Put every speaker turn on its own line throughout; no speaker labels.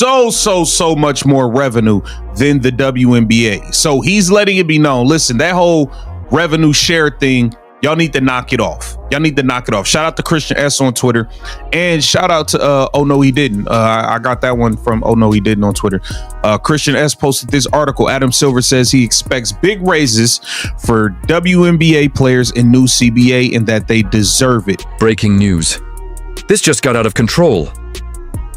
so much more revenue than the WNBA. So he's letting it be known, listen, that whole revenue share thing, y'all need to knock it off. Shout out to Christian S on Twitter, and shout out to Oh No He Didn't. I got that one from Oh No He Didn't on Twitter. Christian S posted this article. Adam Silver says he expects big raises for WNBA players in new CBA and that they deserve it.
Breaking news. This just got out of control.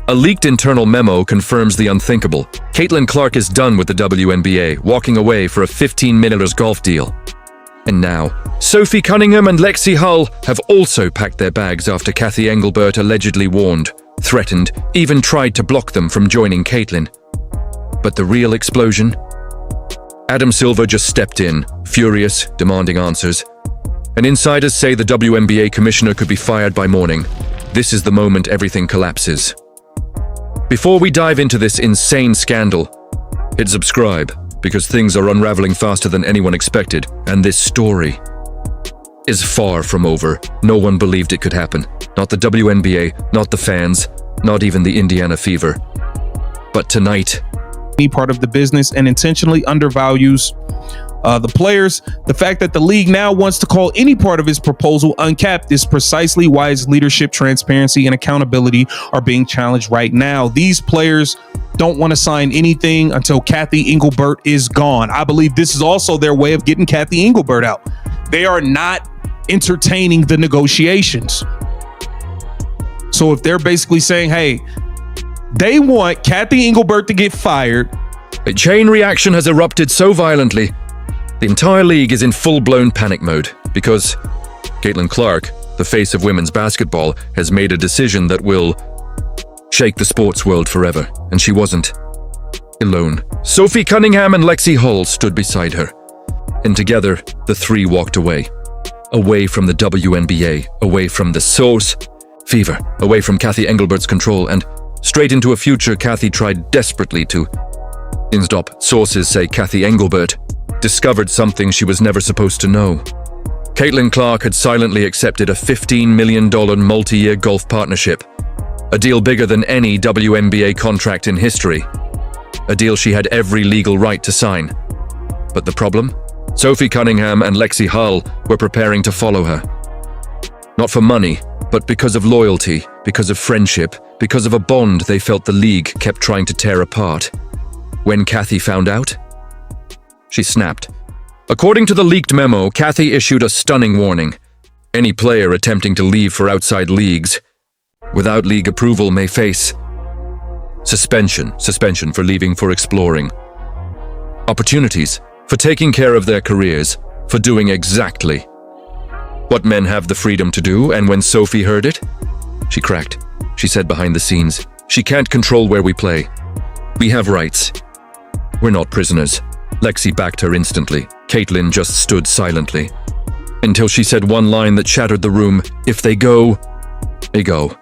A leaked internal memo confirms the unthinkable. Caitlin Clark is done with the WNBA, walking away for a $15 million golf deal. And now, Sophie Cunningham and Lexi Hull have also packed their bags after Cathy Engelbert allegedly warned, threatened, even tried to block them from joining Caitlin. But the real explosion? Adam Silver just stepped in, furious, demanding answers. And insiders say the WNBA commissioner could be fired by morning. This is the moment everything collapses. Before we dive into this insane scandal, hit subscribe, because things are unraveling faster than anyone expected, and this story is far from over. No one believed it could happen. Not the WNBA, not the fans, not even the Indiana Fever. But tonight,
any part of the business and intentionally undervalues the players. The fact that the league now wants to call any part of his proposal uncapped is precisely why his leadership, transparency, and accountability are being challenged right now. These players don't want to sign anything until Cathy Engelbert is gone. I believe this is also their way of getting Cathy Engelbert out. They are not entertaining the negotiations. So if they're basically saying, hey, they want Cathy Engelbert to get fired.
A chain reaction has erupted so violently, the entire league is in full-blown panic mode because Caitlin Clark, the face of women's basketball, has made a decision that will shake the sports world forever, and she wasn't alone. Sophie Cunningham and Lexi Hull stood beside her, and together the three walked away from the WNBA, away from the source fever, away from Cathy Engelbert's control, and straight into a future Cathy tried desperately to stop. Sources say Cathy Engelbert discovered something she was never supposed to know. Caitlin Clark had silently accepted a $15 million multi-year golf partnership, a deal bigger than any WNBA contract in history, a deal she had every legal right to sign. But the problem? Sophie Cunningham and Lexi Hull were preparing to follow her. Not for money, but because of loyalty, because of friendship, because of a bond they felt the league kept trying to tear apart. When Cathy found out, she snapped. According to the leaked memo, Cathy issued a stunning warning. Any player attempting to leave for outside leagues without league approval may face suspension for leaving for exploring, opportunities for taking care of their careers, for doing exactly what men have the freedom to do. And when Sophie heard it, she cracked. She said behind the scenes, "She can't control where we play. We have rights. We're not prisoners." Lexi backed her instantly. Caitlin just stood silently until she said one line that shattered the room. If they go, they go.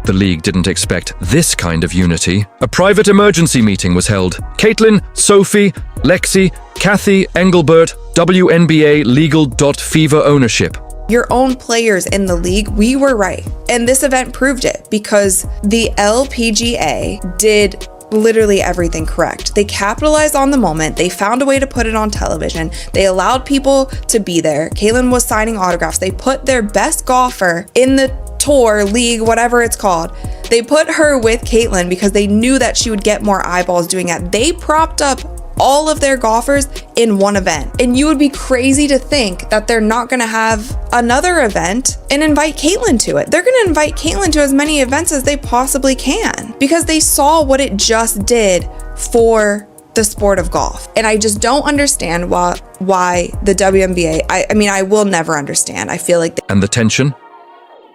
The league didn't expect this kind of unity. A private emergency meeting was held. Caitlin, Sophie, Lexi, Cathy Engelbert, WNBA legal.fever ownership.
Your own players in the league, we were right. And this event proved it because the LPGA did literally everything correct. They capitalized on the moment. They found a way to put it on television. They allowed people to be there. Caitlin was signing autographs. They put their best golfer in the tour, league, whatever it's called. They put her with Caitlin because they knew that she would get more eyeballs doing that. They propped up all of their golfers in one event. And you would be crazy to think that they're not going to have another event and invite Caitlin to it. They're going to invite Caitlin to as many events as they possibly can because they saw what it just did for the sport of golf. And I just don't understand why the WNBA, I mean, I will never understand. I feel like
and the tension?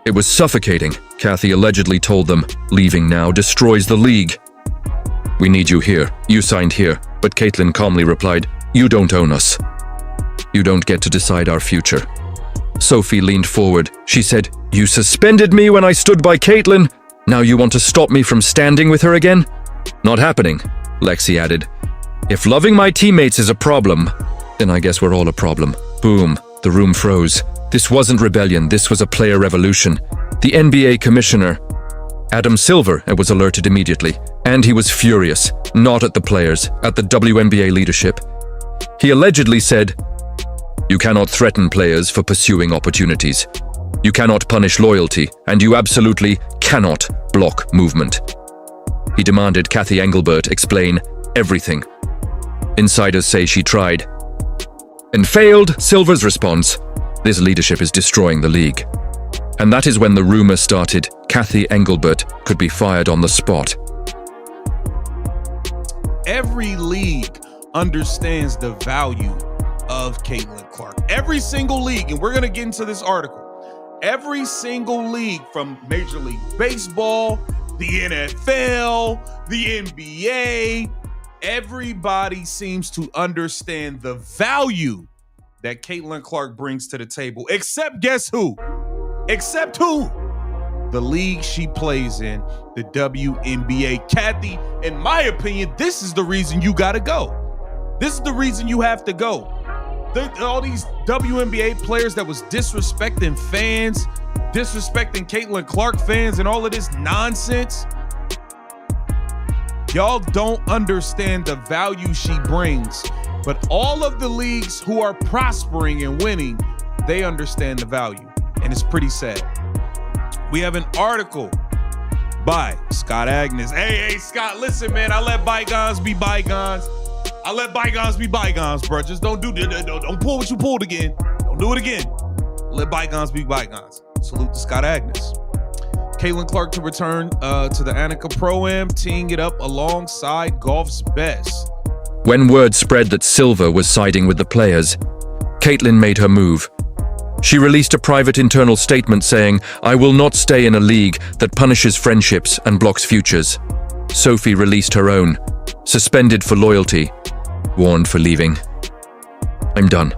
It was suffocating. Cathy allegedly told them, "Leaving now destroys the league. We need you here. You signed here." But Caitlin calmly replied, "You don't own us. You don't get to decide our future." Sophie leaned forward. She said, "You suspended me when I stood by Caitlin. Now you want to stop me from standing with her again?" "Not happening," Lexi added. "If loving my teammates is a problem, then I guess we're all a problem." Boom, the room froze. This wasn't rebellion, this was a player revolution. The NBA commissioner Adam Silver was alerted immediately, and he was furious, not at the players, at the WNBA leadership. He allegedly said, "You cannot threaten players for pursuing opportunities. You cannot punish loyalty, and you absolutely cannot block movement." He demanded Cathy Engelbert explain everything. Insiders say she tried and failed. Silver's response, "This leadership is destroying the league." And that is when the rumor started Cathy Engelbert could be fired on the spot.
Every league understands the value of Caitlin Clark. Every single league, and we're going to get into this article. Every single league, from Major League Baseball, the NFL, the NBA, everybody seems to understand the value that Caitlin Clark brings to the table. Except guess who? Except who? The league she plays in, the WNBA. Cathy, in my opinion, this is the reason you gotta go. This is the reason you have to go. All these WNBA players that was disrespecting fans, disrespecting Caitlin Clark fans, and all of this nonsense. Y'all don't understand the value she brings. But all of the leagues who are prospering and winning, they understand the value. And it's pretty sad. We have an article by Scott Agnes. Hey, Scott, listen, man, I let bygones be bygones. I let bygones be bygones, bro. Just don't pull what you pulled again. Don't do it again. Let bygones be bygones. Salute to Scott Agnes. Caitlin Clark to return to the Annika Pro-Am, teeing it up alongside golf's best.
When word spread that Silver was siding with the players, Caitlin made her move. She released a private internal statement saying, "I will not stay in a league that punishes friendships and blocks futures." Sophie released her own, suspended for loyalty, warned for leaving. "I'm done."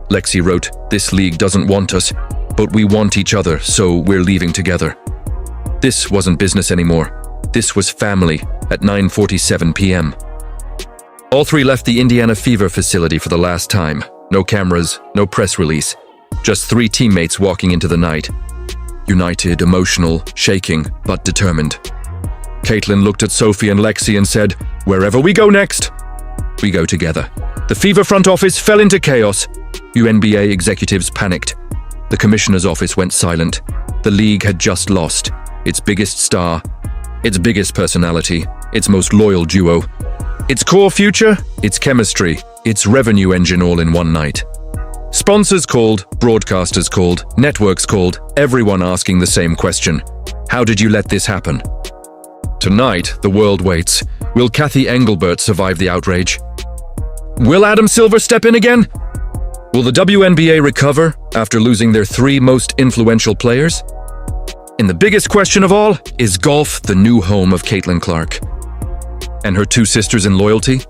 Lexi wrote, "This league doesn't want us, but we want each other, so we're leaving together." This wasn't business anymore. This was family at 9:47 p.m. All three left the Indiana Fever facility for the last time. No cameras, no press release. Just three teammates walking into the night. United, emotional, shaking, but determined. Caitlin looked at Sophie and Lexi and said, "Wherever we go next, we go together." The Fever front office fell into chaos. UNBA executives panicked. The commissioner's office went silent. The league had just lost its biggest star, its biggest personality, its most loyal duo, its core future, its chemistry, its revenue engine all in one night. Sponsors called, broadcasters called, networks called, everyone asking the same question. How did you let this happen? Tonight, the world waits. Will Cathy Engelbert survive the outrage? Will Adam Silver step in again? Will the WNBA recover after losing their three most influential players? And the biggest question of all, is golf the new home of Caitlin Clark? And her two sisters in loyalty?